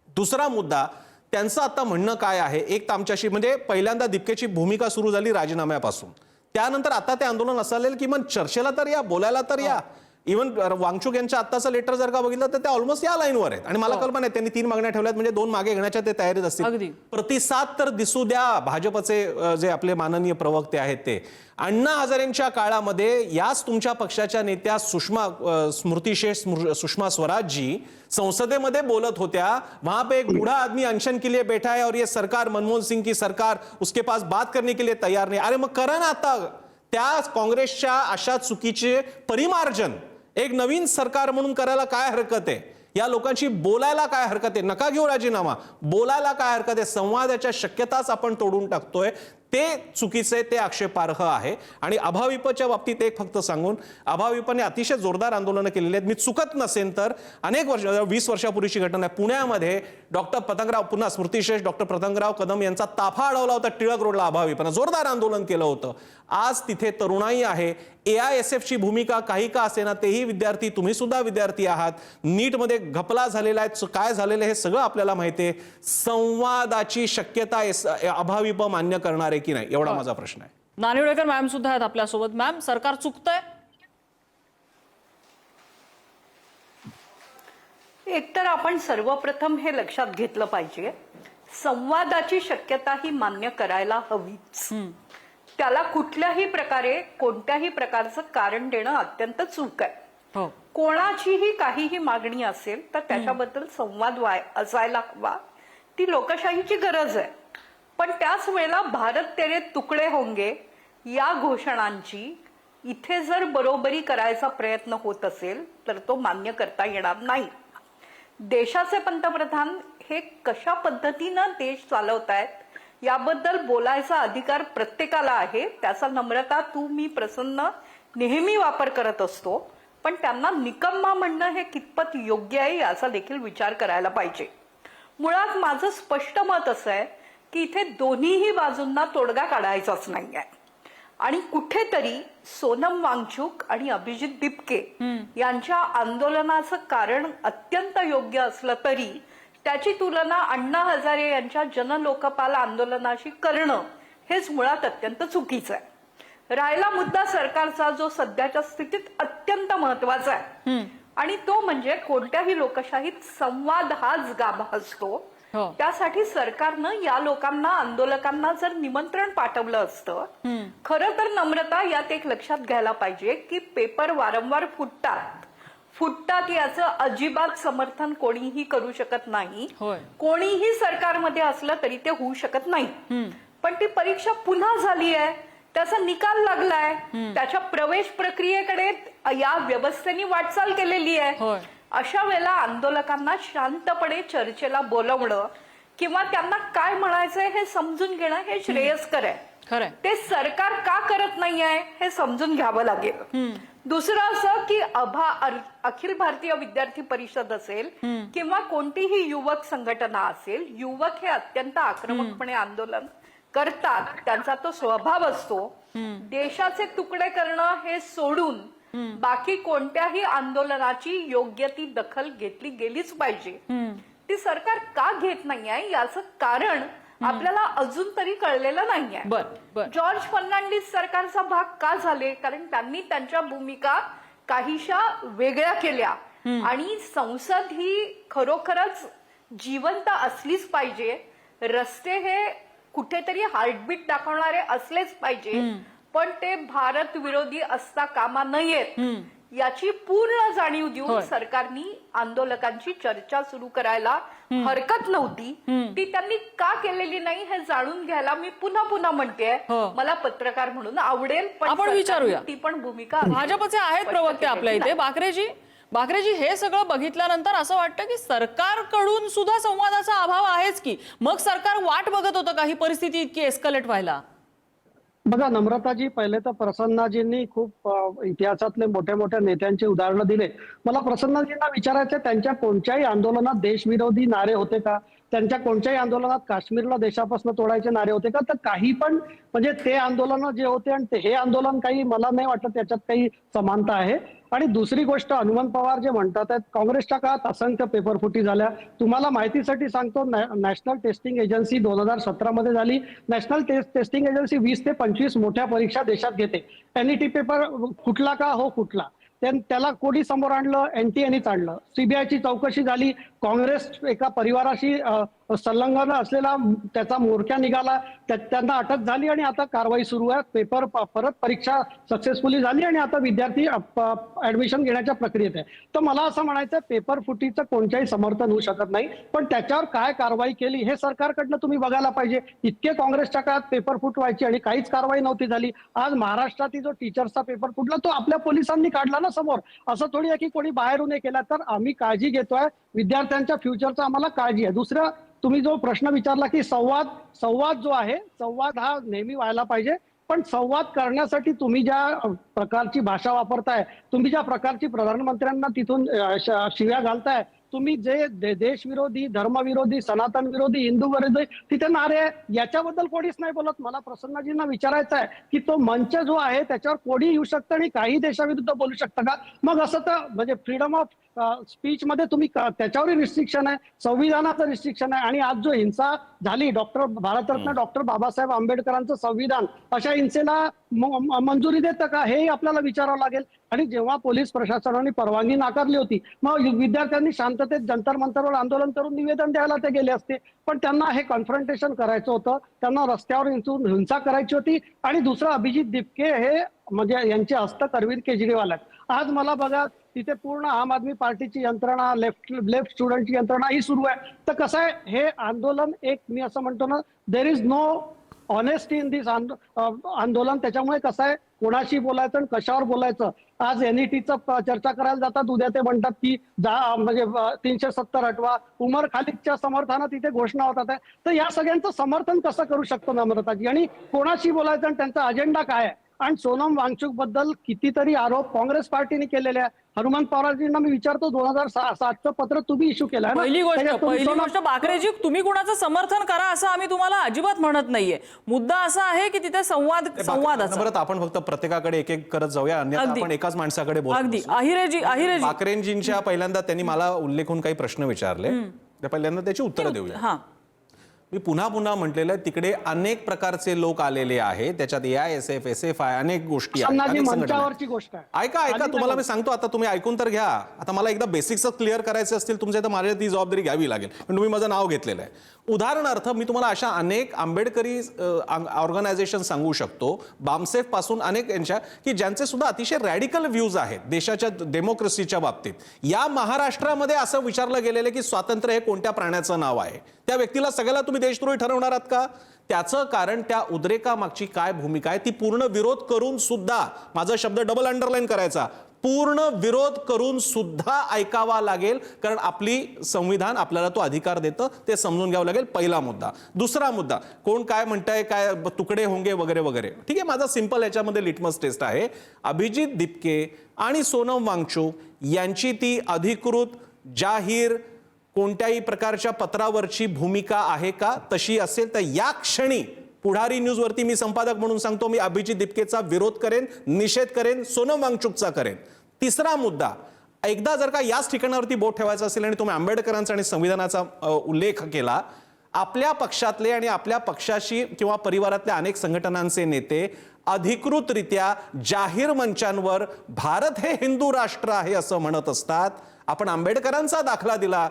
दुसरा मुद्दा, त्यांचं आता म्हणणं काय आहे? एक तर आमच्याशी म्हणजे पहिल्यांदा दिपकेची भूमिका सुरू झाली राजीनाम्यापासून, त्यानंतर आता ते आंदोलन असालेल की मग चर्चेला तर या, बोलायला तर या. इव्हन वांगचुक यांच्या आत्ताचं लेटर जर का बघितलं तर ते ऑलमोस्ट या लाईनवर आहेत आणि मला कल्पना आहे त्यांनी 3 मागण्या ठेवल्यात म्हणजे 2 मागे घेण्याच्या ते तयारीत असतील. अगदी. प्रतिसाद तर दिसू द्या. भाजपचे जे आपले माननीय प्रवक्ते आहेत ते अण्णा हजारेंच्या काळामध्ये याच तुमच्या पक्षाच्या नेत्या सुषमा स्वराज जी संसदेमध्ये बोलत होत्या, वहां पे एक बूढ़ा आदमी अनशन के लिए बैठा है और ये सरकार मनमोहन सिंह की सरकार उसके पास बात करने के लिए तैयार नहीं. अरे मग करा ना आता त्या काँग्रेसच्या अशा चुकीचे परिमार्जन एक नवीन सरकार म्हणून करायला काय हरकत आहे? या लोकांशी बोलायला काय हरकत आहे? नका घेऊ राजीनामा, बोलायला काय हरकत आहे? संवादाच्या शक्यताच आपण तोडून टाकतोय. ते चुकीचे, ते आक्षेपार्ह आहे. आणि अभाविपच्या बाबतीत एक फक्त सांगून, अभाविपने अतिशय जोरदार आंदोलनं केलेली आहेत. मी चुकत नसेन तर अनेक वर्ष 20 वर्षापूर्वीची घटना आहे. पुण्यामध्ये डॉक्टर पतंगराव, पुन्हा स्मृतिश्रेष्ठ डॉक्टर पतंगराव कदम यांचा ताफा अडवला होता टिळक रोडला. अभाविपनं जोरदार आंदोलन केलं होतं. आज तिथे तरुणाई आहे. AISF ची भूमिका काही का असेना, तेही विद्यार्थी, तुम्ही सुद्धा विद्यार्थी आहात. नीटमध्ये घपला झालेला आहे, काय झालेलं हे सगळं आपल्याला माहिती आहे. संवादाची शक्यता अभाविप मान्य करणार आहे की नाही, एवढा माझा प्रश्न आहे. नानिवडेकर मॅम सुद्धा आहेत आपल्यासोबत. मॅम, सरकार चुकतंय? एकतर आपण सर्वप्रथम हे लक्षात घेतलं पाहिजे, संवादाची शक्यता ही मान्य करायला हवीच. त्याला कुठल्याही प्रकारे कोणत्याही प्रकारचं कारण देणं अत्यंत चूक आहे. हो. कोणाचीही काहीही मागणी असेल तर त्याच्याबद्दल संवाद असायला हवा. ती लोकशाहीची गरज आहे. पण त्याच वेळेला भारत तेरे तुकडे होंगे या घोषणांची इथे जर बरोबरी करायचा प्रयत्न होत असेल तर तो मान्य करता येणार नाही. देशाचे पंतप्रधान हे कशा पद्धतीनं देश चालवतायत याबद्दल बोलायचा अधिकार प्रत्येकाला आहे. त्याचा नम्रता तू मी प्रसन्न नेहमी वापर करत असतो. पण त्यांना निकम्मा म्हणणं हे कितपत योग्य आहे याचा देखील विचार करायला पाहिजे. मुळात माझं स्पष्ट मत असं आहे की इथे दोन्हीही बाजूंना तोडगा काढायचाच नाहीये. आणि कुठेतरी सोनम वांगचुक आणि अभिजित दिपके यांच्या आंदोलनाचं कारण अत्यंत योग्य असलं तरी त्याची तुलना अण्णा हजारे यांच्या जनलोकपाल आंदोलनाशी करणं हेच मुळात अत्यंत चुकीचं आहे. राहिला मुद्दा सरकारचा, जो सध्याच्या स्थितीत अत्यंत महत्वाचा आहे, आणि तो म्हणजे कोणत्याही लोकशाहीत संवाद हाच गाभा असतो. त्यासाठी सरकारनं या लोकांना, आंदोलकांना जर निमंत्रण पाठवलं असतं, खरं तर नम्रता यात एक लक्षात घ्यायला पाहिजे की पेपर वारंवार फुटतात याचं अजिबात समर्थन कोणीही करू शकत नाही. कोणीही सरकारमध्ये असलं तरी ते होऊ शकत नाही. पण ती परीक्षा पुन्हा झाली आहे, त्याचा निकाल लागलाय, त्याच्या प्रवेश प्रक्रियेकडे या व्यवस्थेने वाटचाल केलेली आहे. अशा वेळेला आंदोलकांना शांतपणे चर्चेला बोलवणं किंवा त्यांना काय म्हणायचंय हे समजून घेणं हे श्रेयस्कर आहे. ते सरकार का करत नाही आहे हे समजून घ्यावं लागेल. दुसरं असं की अखिल भारतीय विद्यार्थी परिषद असेल किंवा कोणतीही युवक संघटना असेल, युवक हे अत्यंत आक्रमकपणे आंदोलन करतात, त्यांचा तो स्वभाव असतो. देशाचे तुकडे करणं हे सोडून बाकी कोणत्याही आंदोलनाची योग्य ती दखल घेतली गेलीच पाहिजे. ती सरकार का घेत नाहीये याचं कारण आपल्याला अजून तरी कळलेलं नाहीये. जॉर्ज फर्नांडिस सरकारचा भाग का झाले? कारण त्यांनी त्यांच्या भूमिका काहीशा वेगळ्या केल्या आणि संसद ही खरोखरच जिवंत असलीच पाहिजे. रस्ते हे कुठेतरी हार्टबीट दाखवणारे असलेच पाहिजे, पण ते भारत विरोधी असता कामा नयेत याची पूर्ण जाणीव देऊन सरकारनी आंदोलकांची चर्चा सुरू करायला हरकत नव्हती. ती त्यांनी का केलेली नाही हे जाणून घ्यायला मी पुन्हा पुन्हा म्हणते. मला पत्रकार म्हणून आवडेल, पण आपण विचारूया ती पण भूमिका भाजपचे आहेत प्रवक्ते आपल्या इथे. बाकरेजी, हे सगळं बघितल्यानंतर असं वाटतं की सरकारकडून सुद्धा संवादाचा अभाव आहेच की. मग सरकार वाट बघत होतं का ही परिस्थिती इतकी एस्कलेट व्हायला? बघा नम्रताजी, पहिले तर प्रसन्नाजींनी खूप इतिहासातले मोठ्या मोठ्या नेत्यांची उदाहरणं दिले. मला प्रसन्नाजींना विचारायचं, त्यांच्या कोणत्याही आंदोलनात देशविरोधी नारे होते का? त्यांच्या कोणत्याही आंदोलनात काश्मीरला देशापासून तोडायचे नारे होते का? तर काही पण, म्हणजे ते आंदोलन जे होते आणि हे आंदोलन काही, मला नाही वाटत त्याच्यात काही समानता आहे. आणि दुसरी गोष्ट, हनुमंत पवार जे म्हणतात आहेत, काँग्रेसच्या काळात असंख्य पेपरफुटी झाल्या. तुम्हाला माहितीसाठी सांगतो, नॅशनल टेस्टिंग एजन्सी 2017 मध्ये झाली. नॅशनल टेस्टिंग एजन्सी 20 ते 25 मोठ्या परीक्षा देशात घेते. NET पेपर फुटला का? हो फुटला. त्याला कोणी समोर आणलं? एनटीएनीच आणलं. सीबीआयची चौकशी झाली. काँग्रेस एका परिवाराशी संलग्न असलेला त्याचा मोर्चा निघाला, त्यांना अटक झाली आणि आता कारवाई सुरू आहे. पेपर परत परीक्षा सक्सेसफुली झाली आणि आता विद्यार्थी ऍडमिशन घेण्याच्या प्रक्रियेत आहे. तर मला असं म्हणायचं, पेपर फुटीचं कोणत्याही समर्थन होऊ शकत नाही, पण त्याच्यावर काय कारवाई केली हे सरकारकडनं तुम्ही बघायला पाहिजे. इतके काँग्रेसच्या काळात पेपर फुट व्हायची आणि काहीच कारवाई नव्हती झाली. आज महाराष्ट्रातील जो टीचर्सचा पेपर फुटला तो आपल्या पोलिसांनी काढला ना समोर. असं थोडी आहे की कोणी बाहेरून हे केला. तर आम्ही काळजी घेतोय, विद्यार्थ्यांच्या फ्युचरचा आम्हाला काळजी आहे. दुसरं, तुम्ही जो प्रश्न विचारला की संवाद जो आहे, संवाद हा नेहमी व्हायला पाहिजे, पण संवाद करण्यासाठी तुम्ही ज्या प्रकारची भाषा वापरताय, तुम्ही ज्या प्रकारची प्रधानमंत्र्यांना तिथून शिव्या घालताय, तुम्ही जे देशविरोधी, धर्मविरोधी, सनातन विरोधी, हिंदू विरोधी तिथे नारे आहे, याच्याबद्दल कोणीच नाही बोलत. मला प्रसन्नजींना विचारायचं आहे की तो मंच जो आहे त्याच्यावर कोणी येऊ शकतं आणि काही देशाविरुद्ध बोलू शकतं का? मग असं तर म्हणजे फ्रीडम ऑफ स्पीच मध्ये तुम्ही त्याच्यावरही रिस्ट्रिक्शन आहे, संविधानाचं रिस्ट्रिक्शन आहे. आणि आज जो हिंसा झाली, भारतरत्न डॉक्टर बाबासाहेब आंबेडकरांचं संविधान, अशा हिंसेला मंजुरी देतं का हेही आपल्याला विचारावं लागेल. आणि जेव्हा पोलीस प्रशासनाने परवानगी नाकारली होती, मग विद्यार्थ्यांनी शांततेत जंतर मंतरवर आंदोलन करून निवेदन द्यायला ते गेले असते, पण त्यांना हे कॉन्फ्रंटेशन करायचं होतं, त्यांना रस्त्यावर हिंसा करायची होती. आणि दुसरं, अभिजित दिपके हे म्हणजे यांचे हस्तक अरविंद केजरीवाल आहेत. आज मला बघा, तिथे पूर्ण आम आदमी पार्टीची यंत्रणा, लेफ्ट स्टुडंटची यंत्रणा ही सुरू आहे. तर कसं आहे हे आंदोलन, एक मी असं म्हणतो ना, there is no honesty in this आंदोलन. त्याच्यामुळे कसं आहे, कोणाशी बोलायचं आणि कशावर बोलायचं. आज एनईटीचं चर्चा करायला जातात, उद्या ते म्हणतात की म्हणजे 370 हटवा. उमर खालिदच्या समर्थनात तिथे घोषणा होतात आहे. तर या सगळ्यांचं समर्थन कसं करू शकतो नम्रताजी? आणि कोणाशी बोलायचं आणि त्यांचा अजेंडा काय आहे? आणि सोनम वांगचुक बद्दल कितीतरी आरोप काँग्रेस पार्टीने केलेले आहे. हनुमंत पवारजींना मी विचारतो, 2007चं पत्र तुम्ही इश्यू केलं आहे. पहिली गोष्ट बाकरेजी, तुम्ही कुणाचं समर्थन करा असं आम्ही तुम्हाला अजिबात म्हणत नाहीये. मुद्दा असा आहे की तिथे संवाद बरं, आपण फक्त प्रत्येकाकडे एक एक करत जाऊया, अन्यथा आपण एकाच माणसाकडे बोलू. अगदी अहिरेजी बाकरेजींच्या पहिल्यांदा त्यांनी मला उल्लेखून काही प्रश्न विचारले, ते पहिल्यांदा त्याची उत्तरं देऊया. मी पुन्हा पुन्हा म्हटलेलं आहे, तिकडे अनेक प्रकारचे लोक आलेले आहेत, त्याच्यात AISF, SFI अनेक गोष्टी ऐका तुम्हाला मी सांगतो, आता तुम्ही ऐकून तर घ्या. आता मला एकदा बेसिक्स क्लिअर करायचे असतील तुमच्या, तर माझ्या ती जबाबदारी घ्यावी लागेल, पण तुम्ही माझं नाव घेतलेलं आहे. उदाहरणार्थ मी तुम्हाला अशा अनेक आंबेडकरी ऑर्गनायझेशन सांगू शकतो, बामसेफ पासून अनेक यांच्या, की ज्यांचे सुद्धा अतिशय रॅडिकल व्ह्यूज आहेत देशाच्या डेमोक्रेसीच्या बाबतीत. या महाराष्ट्रामध्ये असं विचारलं गेलेलं की स्वातंत्र्य हे कोणत्या प्राण्याचं नाव आहे? त्या व्यक्तीला सगळ्याला तुम्ही देशद्रोही ठरवणार आहात का? त्याचं कारण त्या उद्रेकामागची काय भूमिका आहे ती पूर्ण विरोध करून सुद्धा, माझा शब्द डबल अंडरलाईन करायचा, पूर्ण विरोध करून सुद्धा ऐकावा लागेल, कारण आपली संविधान आपल्याला तो अधिकार देतं, ते समजून घ्यावं लागेल. पहिला मुद्दा. दुसरा मुद्दा, कोण काय म्हणताय, काय तुकडे होंगे वगैरे वगैरे, ठीक आहे. माझा सिंपल याच्यामध्ये लिटमस टेस्ट आहे, अभिजित दिपके आणि सोनम वांगचुक यांची ती अधिकृत जाहीर कोणत्याही प्रकारच्या पत्रावरची भूमिका आहे का? तशी असेल तर या क्षणी पुढारी न्यूजवरती मी संपादक म्हणून सांगतो, मी अभिजित दिपकेचा विरोध करेन, निषेध करेन, सोनम वांगचुकचा करेन. तिसरा मुद्दा, एकदा जर का याच ठिकाणावरती बोट ठेवायचं असेल आणि तुम्ही आंबेडकरांचा आणि संविधानाचा उल्लेख केला, आपल्या पक्षातले आणि आपल्या पक्षाशी किंवा परिवारातल्या अनेक संघटनांचे नेते अधिकृतरित्या जाहीर मंचांवर भारत हे हिंदू राष्ट्र आहे असं म्हणत असतात. आपण आंबेडकरांचा दाखला दिला,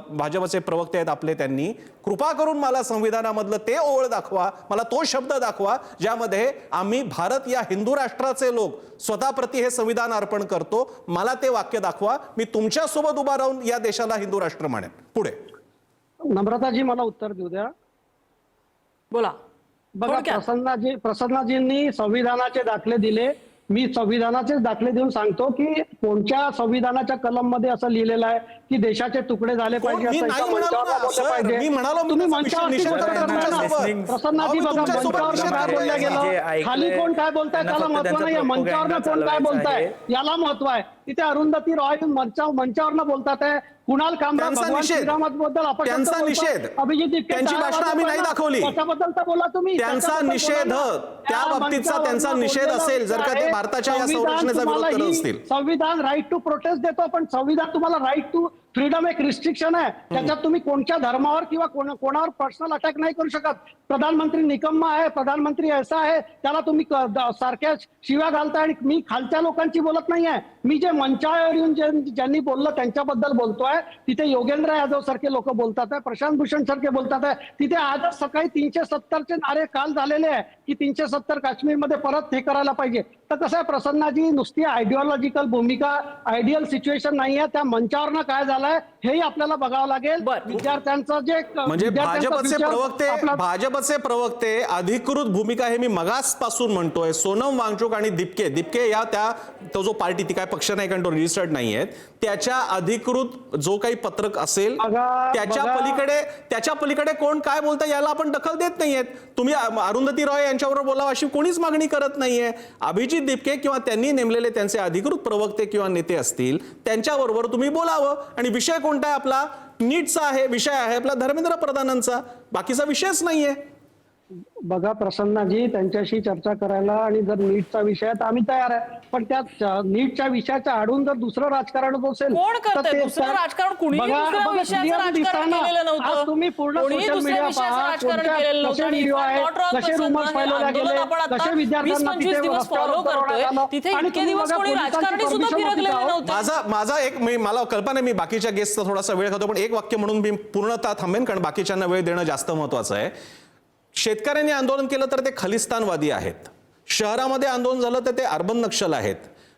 भाजपचे प्रवक्ते आहेत आपले, त्यांनी कृपा करून मला संविधानामधलं ते ओळ दाखवा, मला तो शब्द दाखवा ज्यामध्ये आम्ही भारत या हिंदू राष्ट्राचे लोक स्वतःप्रती हे संविधान अर्पण करतो. मला ते वाक्य दाखवा, मी तुमच्यासोबत उभा राहून या देशाला हिंदू राष्ट्र म्हणेन. पुढे नम्रताजी मला उत्तर देऊ द्या. बोला. बघा, प्रसन्नाजींनी संविधानाचे दाखले दिले, मी संविधानाचेच दाखले देऊन सांगतो की कोणत्या संविधानाच्या कलम मध्ये असं लिहिलेलं आहे की देशाचे तुकडे झाले पाहिजे, तुम्ही मंचावरती प्रसन्नाजी बघा, मंचावर काय बोलल्या गेलं, खाली कोण काय बोलताय त्याला महत्व नाही, मंचावर कोण काय बोलताय याला महत्व आहे. तिथे अरुंधती रॉय मंचावर बोलतात आहे, कुणाल कामरा भगवान श्रीरामाबद्दल त्यांचा निषेध, त्यांची भाषण आम्ही नाही दाखवली, त्याच्याबद्दल तर बोला तुम्ही. त्यांचा निषेध, त्या बाबतीतचा त्यांचा निषेध असेल जर का ते भारताच्या या संरचनेचा विरोध करत असतील. संविधान राईट टू प्रोटेस्ट देतो, पण संविधान तुम्हाला राईट टू फ्रीडम एक रिस्ट्रिक्शन आहे. त्याच्यात तुम्ही कोणत्या धर्मावर किंवा कोणावर पर्सनल अटॅक नाही करू शकत. प्रधानमंत्री निकम्मा आहे, प्रधानमंत्री ऐसा आहे, त्याला तुम्ही सारख्या शिव्या घालताय. आणि मी खालच्या लोकांची बोलत नाहीये, मी जे मंचावर येऊन ज्यांनी बोललं त्यांच्याबद्दल बोलतोय. तिथे योगेंद्र यादव सारखे लोक बोलतात आहे, प्रशांत भूषण सारखे बोलतात आहे. तिथे आजच सकाळी 370चे नारे काल झालेले आहे की 370 काश्मीरमध्ये परत हे करायला पाहिजे. तर कसं आहे प्रसन्नाजी, नुसती आयडिओलॉजिकल भूमिका, आयडियल सिच्युएशन नाहीये. त्या मंचावरनं काय झालंय हेही आपल्याला बघावं लागेल. विद्यार्थ्यांचं जे म्हणजे भाजपचे प्रवक्ते अधिकृत भूमिका हे मी मगासपासून म्हणतोय. सोनम वांगचुक आणि दिपके या तो जो पार्टी ती काय पक्ष नाही कारण तो रजिस्टर्ड नाहीये, त्याच्या अधिकृत जो काही पत्रक असेल त्याच्या पलीकडे कोण काय बोलतं याला आपण दखल देत नाहीयेत. तुम्ही अरुंधती रॉय यांच्याबरोबर बोलावं अशी कोणीच मागणी करत नाहीये. अभिजित दिपके किंवा त्यांनी नेमलेले त्यांचे अधिकृत प्रवक्ते किंवा नेते असतील त्यांच्याबरोबर तुम्ही बोलावं. आणि विषय कोणता आहे आपला? नीटचा आहे विषय आहे आपला, धर्मेंद्र प्रधानांचा, बाकीचा विषयच नाहीये. बघा प्रसन्नाजी, त्यांच्याशी चर्चा करायला आणि जर नीटचा विषय आहे तर आम्ही तयार आहे. पण त्या नीटच्या विषयाच्या आडून जर दुसरं राजकारण असेल कोण करतंय दुसरं राजकारण? कुणीही दुसऱ्या विषयाचं राजकारण केलेलं नव्हतं. तुम्ही पूर्ण सोशल मीडिया पहा, कसे व्हिडिओ आहे, कसे रुमर्स फैलवले गेले, कसे विद्यार्थ्यांना तिथे इतके दिवस कोणी राजकारणी सुद्धा फिरकलेले नव्हते. माझा एक मला कल्पना मी बाकीच्या गेस्टचा थोडासा वेळ खातो पण एक वाक्य म्हणून मी पूर्णतः थांबेन कारण बाकीच्यांना वेळ देणं जास्त महत्वाचं आहे. शेतकऱ्यांनी आंदोलन केलं तर ते खलिस्तानवादी आहेत, शहरामध्ये आंदोलन झालं तर ते अर्बन नक्षल आहेत,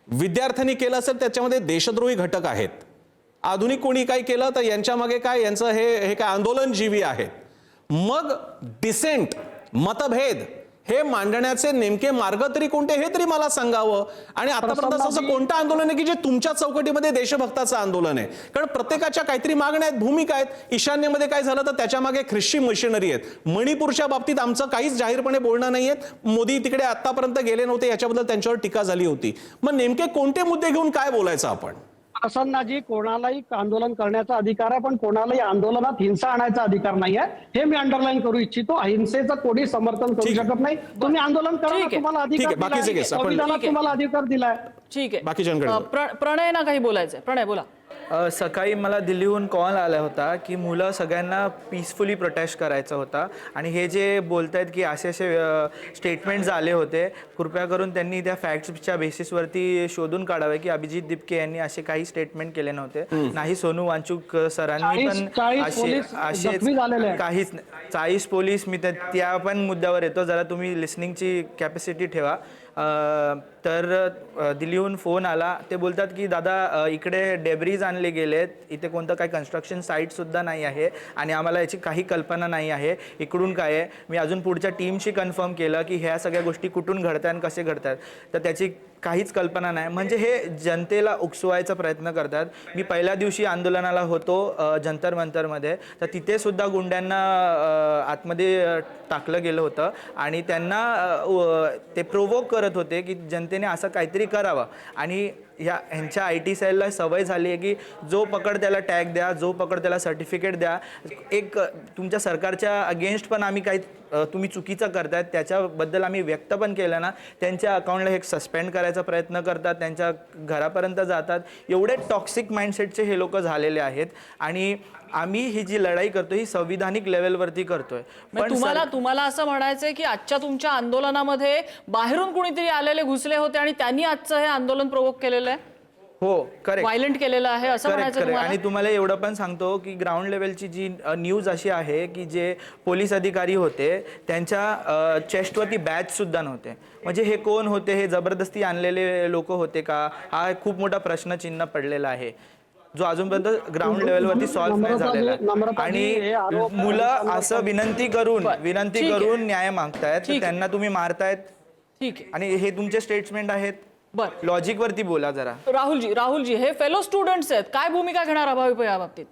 विद्यार्थ्यांनी केलं असेल त्याच्यामध्ये देशद्रोही घटक आहेत, आधुनिक कोणी काही केलं तर यांच्या मागे काय यांचं हे काय आंदोलनजीवी आहेत. मग डिसेंट मतभेद हे मांडण्याचे नेमके मार्ग तरी कोणते हे तरी मला सांगावं. आणि आतापर्यंत असं कोणतं आंदोलन आहे की जे तुमच्या चौकटीमध्ये देशभक्ताचं आंदोलन आहे? कारण प्रत्येकाच्या काहीतरी मागण्या आहेत, भूमिका आहेत. ईशान्येमध्ये काय झालं तर त्याच्या मागे ख्रिश्ची मशिनरी आहेत. मणिपूरच्या बाबतीत आमचं काहीच जाहीरपणे बोलणं नाहीये. मोदी तिकडे आतापर्यंत गेले नव्हते याच्याबद्दल त्यांच्यावर टीका झाली होती. मग नेमके कोणते मुद्दे घेऊन काय बोलायचं आपण? प्रसन्नाजी, कोणालाही आंदोलन करण्याचा अधिकार आहे पण कोणालाही आंदोलनात हिंसा आणायचा अधिकार नाही आहे. हे मी अंडरलाईन करू इच्छितो. अहिंसेचं कोणी समर्थन करू शकत नाही. तुम्ही आंदोलन करा, तुम्हाला अधिकार दिलाय, संविधानात तुम्हाला अधिकार दिलाय. ठीक आहे, प्रणय ना काही बोलायचंय. प्रणय बोला. सकाळी मला दिल्लीहून कॉल आला होता की मुलं सगळ्यांना पीसफुली प्रोटेस्ट करायचा होता आणि हे जे बोलत आहेत की असे स्टेटमेंट्स आले होते, कृपया करून त्यांनी त्या फॅक्ट्सच्या बेसिसवरती शोधून काढावे की अभिजित दिपके यांनी असे काही स्टेटमेंट केले नव्हते. नाही सोनू वांचुक सरांनी पण असे काहीच 40 पोलीस, मी त्या पण मुद्द्यावर येतो, जरा तुम्ही लिसनिंगची कॅपॅसिटी ठेवा. तर दिल्लीहून फोन आला, ते बोलतात की दादा इकडे डेब्रीज आणले गेलेत, इथे कोणतं काही कन्स्ट्रक्शन साईटसुद्धा नाही आहे आणि आम्हाला याची काही कल्पना नाही आहे इकडून काय आहे. मी अजून पुढच्या टीमशी कन्फर्म केलं की ह्या सगळ्या गोष्टी कुठून घडतात आणि कसे घडतात, तर त्याची काहीच कल्पना नाही. म्हणजे हे जनतेला उकसवायचा प्रयत्न करतात. मी पहिल्या दिवशी आंदोलनाला होतो जंतर मंतरमध्ये, तर तिथे सुद्धा गुंड्यांना आतमध्ये टाकलं गेलं होतं आणि त्यांना ते प्रोवोक करत होते की जनतेने असं काहीतरी करावं. आणि ह्यांच्या IT सेलला सवय झाली आहे की जो पकड त्याला टॅग द्या, जो पकड त्याला सर्टिफिकेट द्या. एक तुमच्या सरकारच्या अगेन्स्ट पण आम्ही काही तुम्ही चुकीचं करतायत त्याच्याबद्दल आम्ही व्यक्त पण केलं ना, त्यांच्या अकाउंटला हे सस्पेंड करायचा प्रयत्न करतात, त्यांच्या घरापर्यंत जातात. एवढे टॉक्सिक माइंडसेटचे हे लोक झालेले आहेत. आणि आम्ही ही जी लढाई करतो ही संविधानिक लेवलवरती करतोय. पण तुम्हाला असं म्हणायचंय की आजच्या तुमच्या आंदोलनामध्ये बाहेरून कुणीतरी आलेले घुसले होते आणि त्यांनी आजचं हे आंदोलन प्रोवोक केलेलं आहे? हो, करेक्ट, व्हायलेंट केलेलं आहे असं म्हणायचं तुम्हाला? आणि तुम्हाला एवढं पण सांगतो की ग्राउंड लेवलची जी न्यूज अशी आहे की जे पोलीस अधिकारी होते त्यांच्या चेस्टवरती बॅच सुद्धा नव्हते. म्हणजे हे कोण होते? हे जबरदस्ती आणलेले लोक होते का? हा खूप मोठा प्रश्नचिन्ह पडलेला आहे जो अजूनपर्यंत ग्राउंड लेवलवरती सॉल्व्ह नाही झालेला. आणि मुलं असं विनंती करून न्याय मागतायत, त्यांना तुम्ही मारतायत. ठीक आहे, आणि हे तुमचे स्टेटमेंट आहेत. लॉजिक वरती बोला जरा. राहुलजी हे फेलो स्टुडंट्स आहेत, काय भूमिका घेणार अभावी या बाबतीत?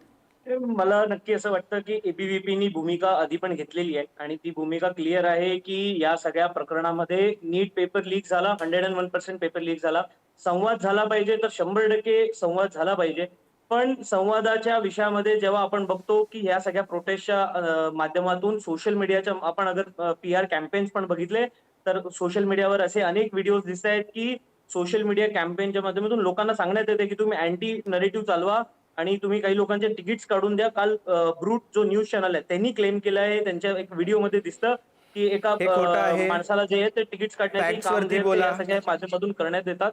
मला नक्की असं वाटतं की एबीव्हीपीनी भूमिका आधी पण घेतलेली आहे आणि ती भूमिका क्लिअर आहे की या सगळ्या प्रकरणामध्ये नीट पेपर लीक झाला, 101% पेपर लीक झाला. संवाद झाला पाहिजे तर 100% संवाद झाला पाहिजे. पण संवादाच्या विषयामध्ये जेव्हा आपण बघतो की ह्या सगळ्या प्रोटेस्टच्या माध्यमातून सोशल मीडियाच्या, आपण अगर PR कॅम्पेन्स पण बघितले तर सोशल मीडियावर असे अनेक व्हिडिओज दिसत आहेत की सोशल मीडिया कॅम्पेनच्या माध्यमातून लोकांना सांगण्यात येते की तुम्ही अँटी नरेटिव्ह चालवा आणि तुम्ही काही लोकांचे तिकीट्स काढून द्या. काल ब्रूट जो न्यूज चॅनल आहे त्यांनी क्लेम केलं आहे, त्यांच्या एक व्हिडिओमध्ये दिसतं की एका हे खोटं आहे. माणसाला जे आहे ते तिकीट्स काढण्याचे Facts काम वरती जे आहे ते बोला. या सगळ्या माध्यमातून करण्यात येतात.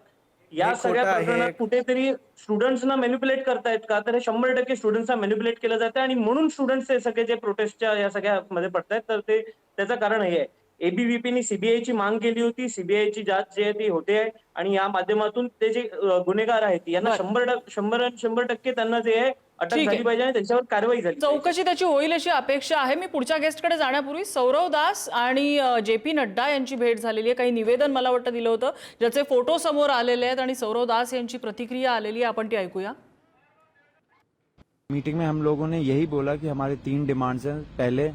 या हे सगळ्या खोटं आहे. प्रकरणात कुठेतरी स्टुडंट्सना मॅन्युप्युलेट करतायत का? तर हे 100% स्टुडंट्सना मॅन्युप्युलेट केलं जातं आणि म्हणून स्टुडंट्स हे सगळे जे प्रोटेस्टच्या या सगळ्या मध्ये पडतायत, तर ते त्याचं कारण हे आहे. एबीव्हीपीनी सीबीआयची मांग केली होती, सीबीआयची जांच जी आहे ती होते आहे आणि या माध्यमातून ते जे गुन्हेगार आहेत यांना बरं. 100% त्यांना जे आहे अटक ठीक आहे. झाली पाहिजे आणि त्यांच्यावर कारवाई झाली पाहिजे. चौकशी त्याची होईल अशी अपेक्षा आहे. मी पुढच्या गेस्टकडे जाण्यापूर्वी सौरव दास आणि जे पी नड्डा यांची भेट झालेली आहे. काही निवेदन मला वाटतं दिलं होतं, ज्याचे फोटो समोर आलेले आहेत आणि सौरव दास यांची प्रतिक्रिया आलेली आहे, आपण ती ऐकूया. मीटिंग में हम लोगों ने यही बोला कि हमारे 3 डिमांड्स हैं. पहले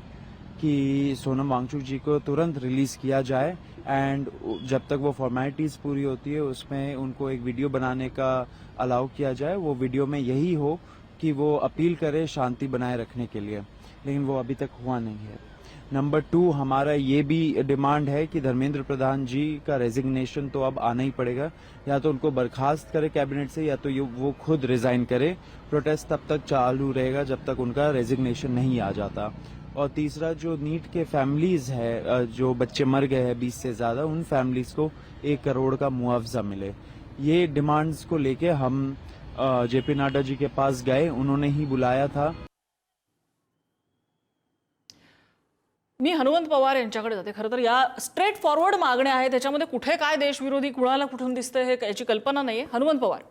कि सोनम वांगचुक जी को तुरंत रिलीज किया जाए एंड जब तक वो फॉर्मेलिटीज पूरी होती है उसमें उनको एक वीडियो बनाने का अलाउ किया जाए. वो वीडियो में यही हो कि वो अपील करे शांति बनाए रखने के लिए, लेकिन वो अभी तक हुआ नहीं है. नंबर 2, हमारा ये भी डिमांड है कि धर्मेंद्र प्रधान जी का रेजिग्नेशन तो अब आना ही पड़ेगा. या तो उनको बर्खास्त करे कैबिनेट से या तो वो खुद रिजाइन करे. प्रोटेस्ट तब तक चालू रहेगा जब तक उनका रेजिग्नेशन नहीं आ जाता. और तीसरा, जो नीट के फैमिलीज है, जो बच्चे मर गए हैं 20 से ज्यादा, उन फैमिलीज को 1 करोड़ का मुआवजा मिले. ये डिमांड्स को लेके हम जेपी नड्डा जी के पास गए, उन्होंने ही बुलाया था. मी हनुमंत पवार यांच्याकडे जाते. खरं तर या स्ट्रेट फॉरवर्ड मागण्या आहेत, त्याच्यामध्ये कुठे काय देशविरोधी कुणाला कुठून दिसतंय हे याची कल्पना नाहीये. हनुमंत पवार.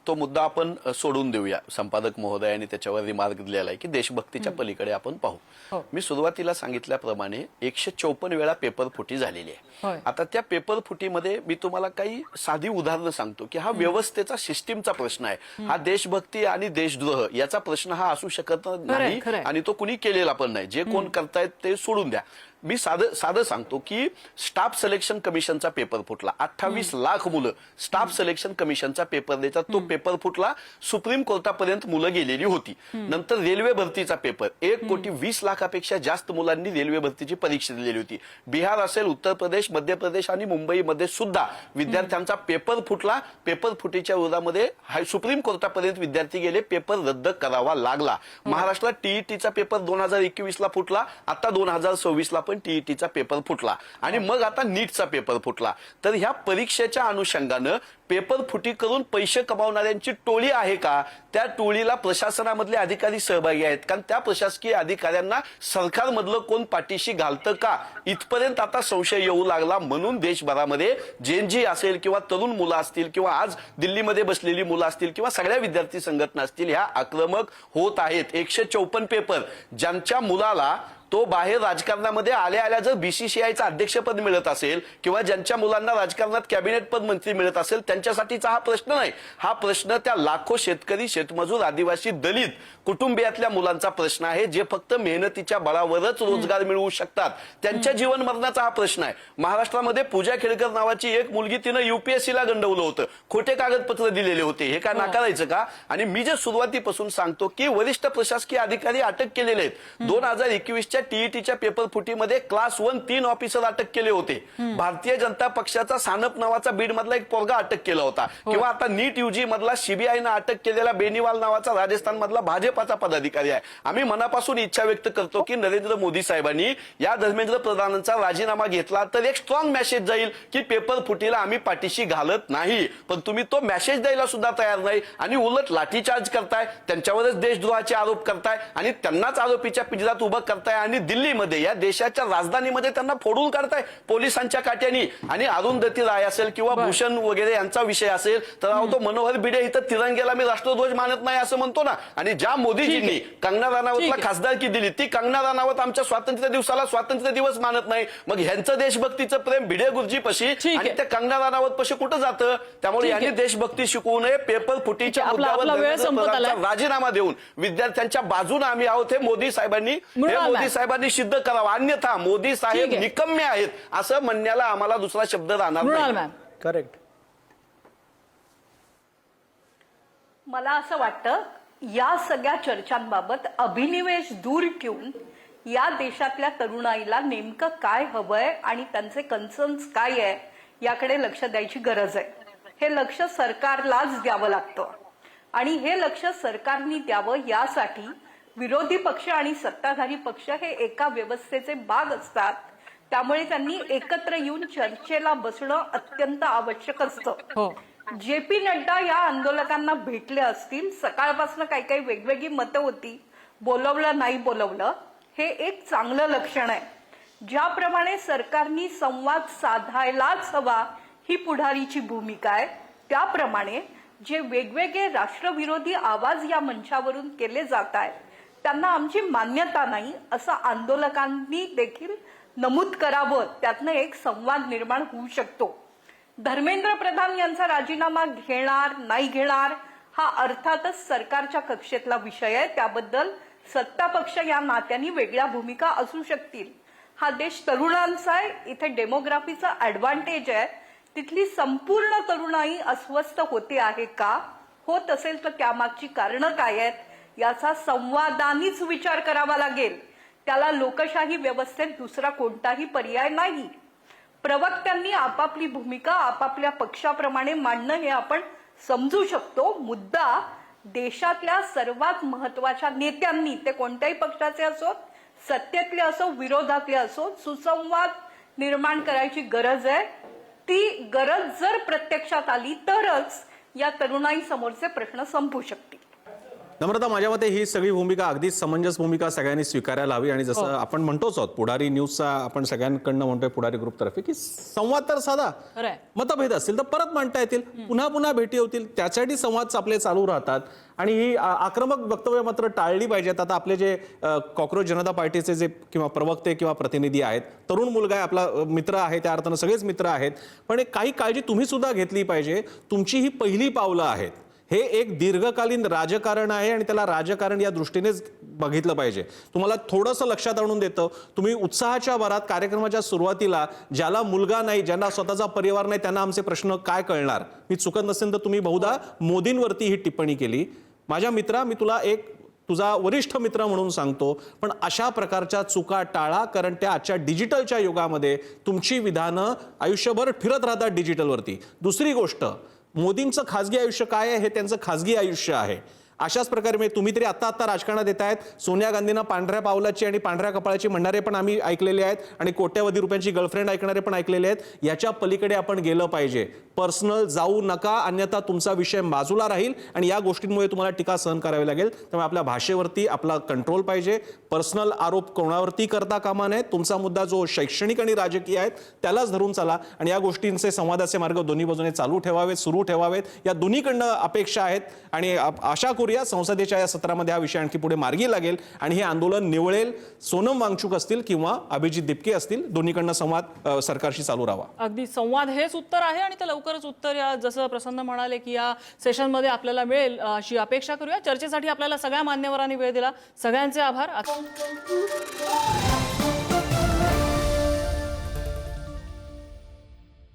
तो मुद्दा आपण सोडून देऊया. संपादक महोदयांनी त्याच्यावर रिमार्क दिलेला आहे की देशभक्तीच्या पलीकडे आपण हो. पाहू. मी सुरुवातीला सांगितल्याप्रमाणे 154 वेळा पेपर फुटी झालेली होय. आहे. आता त्या पेपर फुटीमध्ये मी तुम्हाला काही साधी उदाहरणं सांगतो की हा व्यवस्थेचा सिस्टीमचा प्रश्न आहे. हा देशभक्ती आणि देशद्रोह याचा प्रश्न हा असू शकत नाही खरंय. आणि तो कुणी केलेला पण नाही. जे कोण करतायत ते सोडून द्या. मी साधं सांगतो की स्टाफ सिलेक्शन कमिशनचा पेपर फुटला. 28 लाख मुलं स्टाफ सिलेक्शन कमिशनचा पेपर देतात. तो पेपर फुटला. सुप्रीम कोर्टापर्यंत मुलं गेलेली होती. नंतर रेल्वे भरतीचा पेपर 1,20,00,000पेक्षा जास्त मुलांनी रेल्वे भरतीची परीक्षा दिलेली होती. बिहार असेल, उत्तर प्रदेश, मध्य प्रदेश आणि मुंबईमध्ये सुद्धा विद्यार्थ्यांचा पेपर फुटला. पेपर फुटीच्या विरोधामध्ये सुप्रीम कोर्टापर्यंत विद्यार्थी गेले. पेपर रद्द करावा लागला. महाराष्ट्रात टीईटीचा पेपर 2021ला फुटला. आता 2026ला पण टीईटीचा पेपर फुटला आणि मग आता नीटचा पेपर फुटला. तर ह्या परीक्षेच्या अनुषंगानं पेपर फुटी करून पैसे कमावणाऱ्यांची टोळी आहे का? त्या टोळीला प्रशासनामधले अधिकारी सहभागी आहेत कारण त्या प्रशासकीय अधिकाऱ्यांना सरकारमधलं कोण पाठीशी घालतं का इथपर्यंत आता संशय येऊ लागला. म्हणून देशभरामध्ये जेएनजी असेल किंवा तरुण मुलं असतील किंवा आज दिल्लीमध्ये बसलेली मुलं असतील किंवा सगळ्या विद्यार्थी संघटना असतील ह्या आक्रमक होत आहेत. 154 पेपर ज्यांच्या मुलाला तो बाहेर राजकारणामध्ये आल्या जर बीसीसीआयचं अध्यक्षपद मिळत असेल किंवा ज्यांच्या मुलांना राजकारणात कॅबिनेट पद मंत्री मिळत असेल त्यांच्यासाठीचा हा प्रश्न नाही. हा प्रश्न त्या लाखो शेतकरी, शेतमजूर, आदिवासी, दलित कुटुंबियातल्या मुलांचा प्रश्न आहे जे फक्त मेहनतीच्या बळावरच रोजगार मिळवू शकतात. त्यांच्या जीवन मरणाचा हा प्रश्न आहे. महाराष्ट्रामध्ये पूजा खेडकर नावाची एक मुलगी, तिनं युपीएससीला गंडवलं होतं. खोटे कागदपत्र दिलेले होते. हे काय नाकारायचं का? आणि मी जे सुरुवातीपासून सांगतो की वरिष्ठ प्रशासकीय अधिकारी अटक केलेले आहेत. 2021च्या टीईटीच्या पेपर फुटीमध्ये क्लास 1 3 ऑफिसर अटक केले होते. भारतीय जनता पक्षाचा सानप नावाचा बीड मधला एक पोरगा अटक केला होता. किंवा आता नीट यूजी मधला सीबीआयनं अटक केलेला बेनीवाल नावाचा राजस्थान मधला भाजपाचा पदाधिकारी आहे. आम्ही मनापासून इच्छा व्यक्त करतो की नरेंद्र मोदी साहेबांनी या धर्मेंद्र प्रधानांचा राजीनामा घेतला तर एक स्ट्रॉंग मेसेज जाईल की पेपर फुटीला आम्ही पाठीशी घालत नाही. पण तुम्ही तो मेसेज द्यायला सुद्धा तयार नाही आणि उलट लाठीचार्ज करताय, त्यांच्यावरच देशद्रोहाचे आरोप करताय आणि त्यांनाच आरोपीच्या पिंजऱ्यात उभं करताय आणि दिल्लीमध्ये या देशाच्या राजधानीमध्ये त्यांना फोडून काढताय पोलिसांच्या काट्यानी. आणि अरुंधती राय असेल किंवा भूषण वगैरे यांचा विषय असेल तर तो मनोहर भिडे इथं तिरंग्याला मी राष्ट्रध्वज मानत नाही असं म्हणतो ना. आणि ज्या मोदीजींनी कंगना राणावतला खासदारकी दिली ती कंगना राणावत आमच्या स्वातंत्र्य दिवसाला स्वातंत्र्य दिवस मानत नाही. मग ह्यांचं देशभक्तीचं प्रेम भिडे गुरुजी पशी आणि त्या कंगना राणावत पशी कुठं जातं? त्यामुळे यांनी देशभक्ती शिकवू नये. पेपर फुटीच्या मुद्द्यावर राजीनामा देऊन विद्यार्थ्यांच्या बाजूने आम्ही आहोत. हे मोदी साहेबांनी सिद्ध करावं. अन्यथा मोदी साहेब निकम्मे आहेत असं म्हणण्याला आम्हाला दुसरा शब्द राहणार नाही. करेक्ट. मला असं वाटतं या सगळ्या चर्चांबाबत अभिनिवेश दूर ठेवून या देशातल्या तरुणाईला नेमकं काय हवंय आणि त्यांचे कन्सर्न्स काय आहे याकडे लक्ष द्यायची गरज आहे. हे लक्ष सरकारलाच द्यावं लागतं आणि हे लक्ष सरकारने द्यावं यासाठी विरोधी पक्ष आणि सत्ताधारी पक्ष हे एका व्यवस्थेचे भाग असतात. त्यामुळे त्यांनी एकत्र येऊन चर्चेला बसणं अत्यंत आवश्यक असतं. हो. जे.पी. नड्डा या आंदोलकांना भेटले असतील. सकाळपासून काही काही वेगवेगळी मतं होती, बोलवलं नाही बोलवलं, हे एक चांगलं लक्षण आहे. ज्याप्रमाणे सरकारनी संवाद साधायलाच हवा ही पुढारीची भूमिका आहे, त्याप्रमाणे जे वेगवेगळे राष्ट्रविरोधी आवाज या मंचावरून केले जात आहेत त्यांना आमची मान्यता नाही असं आंदोलकांनी देखील नमूद करावं. त्यातनं एक संवाद निर्माण होऊ शकतो. धर्मेंद्र प्रधान यांचा राजीनामा घेणार नाही घेणार हा अर्थातच सरकारच्या कक्षेतला विषय आहे. त्याबद्दल सत्ता पक्ष या नात्याने वेगळ्या भूमिका असू शकतील. हा देश तरुणांचा आहे. इथे डेमोग्राफीचा ऍडव्हान्टेज आहे. तिथली संपूर्ण तरुणाई अस्वस्थ होते आहे का? होत असेल तर त्यामागची कारणं काय आहेत याचा संवादानेच विचार करावा लागेल. त्याला लोकशाही व्यवस्थेत दुसरा कोणताही पर्याय नाही. प्रवक्त्यांनी आपापली भूमिका आपापल्या पक्षाप्रमाणे मांडणं हे आपण समजू शकतो. मुद्दा देशातल्या सर्वात महत्वाच्या नेत्यांनी, ते कोणत्याही पक्षाचे असोत, सत्तेतले असो विरोधातले असो, सुसंवाद निर्माण करायची गरज आहे. ती गरज जर प्रत्यक्षात आली तरच या तरुणाई समोरचे प्रश्न संपू शकतील. नम्रता, माझ्या मते ही सगळी भूमिका अगदीच समंजस भूमिका सगळ्यांनी स्वीकारायला हवी. आणि जसं आपण म्हणतोच आहोत, पुढारी न्यूजचा आपण सगळ्यांकडनं म्हणतोय, पुढारी ग्रुपतर्फे, की संवाद तर साधा, मतभेद असतील तर परत मांडता येतील, पुन्हा पुन्हा भेटी होतील, त्यासाठी संवाद आपले चालू राहतात. आणि ही आक्रमक वक्तव्य मात्र टाळली पाहिजेत. आता आपले जे कॉक्रोच जनता पार्टीचे जे किंवा प्रवक्ते किंवा प्रतिनिधी आहेत, तरुण मुलगा आहे, आपला मित्र आहे, त्या अर्थानं सगळेच मित्र आहेत, पण काही काळजी तुम्ही सुद्धा घेतली पाहिजे. तुमची ही पहिली पावलं आहेत. हे एक दीर्घकालीन राजकारण आहे आणि त्याला राजकारण या दृष्टीनेच बघितलं पाहिजे. तुम्हाला थोडंसं लक्षात आणून देतं, तुम्ही उत्साहाच्या भरात कार्यक्रमाच्या सुरुवातीला ज्याला मुलगा नाही, ज्यांना स्वतःचा परिवार नाही, त्यांना आमचे प्रश्न काय कळणार, मी चुकत नसेल तर तुम्ही बहुधा मोदींवरती ही टिप्पणी केली. माझ्या मित्रा, मी तुला एक तुझा वरिष्ठ मित्र म्हणून सांगतो, पण अशा प्रकारच्या चुका टाळा, कारण त्या आजच्या डिजिटलच्या युगामध्ये तुमची विधानं आयुष्यभर फिरत राहतात डिजिटलवरती. दुसरी गोष्ट, मोदींचं खासगी आयुष्य काय आहे हे त्यांचं खासगी आयुष्य आहे. अशाच प्रकारे तुम्ही तरी आता राजकारणात येत आहेत. सोनिया गांधींना पांढऱ्या पावलाची आणि पांढऱ्या कपाळाची म्हणणारे पण आम्ही ऐकलेले आहेत आणि कोट्यवधी रुपयांची गर्लफ्रेंड ऐकणारे पण ऐकलेले आहेत. याच्या पलीकडे आपण गेलं पाहिजे. पर्सनल जाऊ नका, अन्यथा तुमचा विषय बाजूला राहील आणि या गोष्टींमुळे तुम्हाला टीका सहन करावी लागेल. त्यामुळे आपल्या भाषेवरती आपला कंट्रोल पाहिजे. पर्सनल आरोप कोणावरती करता कामा नये. तुमचा मुद्दा जो शैक्षणिक आणि राजकीय आहेत त्यालाच धरून चला आणि या गोष्टींचे संवादाचे मार्ग दोन्ही बाजूने चालू ठेवावेत, सुरू ठेवावेत. या दोन्हीकडनं अपेक्षा आहेत आणि आशा या संसदेच्या या सत्रामध्ये हा विषय आणखी पुढे मार्गी लागेल आणि हे आंदोलन निवळेल. सोनम वांगचुक असतील किंवा अभिजित दिपके असतील, दोन्हीकडनं संवाद सरकारशी चालू राहावा. अगदी संवाद हेच उत्तर आहे आणि ते लवकरच उत्तर या जसं प्रसन्न म्हणाले की या सेशनमध्ये आपल्याला मिळेल अशी अपेक्षा करूया. चर्चेसाठी आपल्याला सगळ्या मान्यवरांनी वेळ दिला, सगळ्यांचे आभार.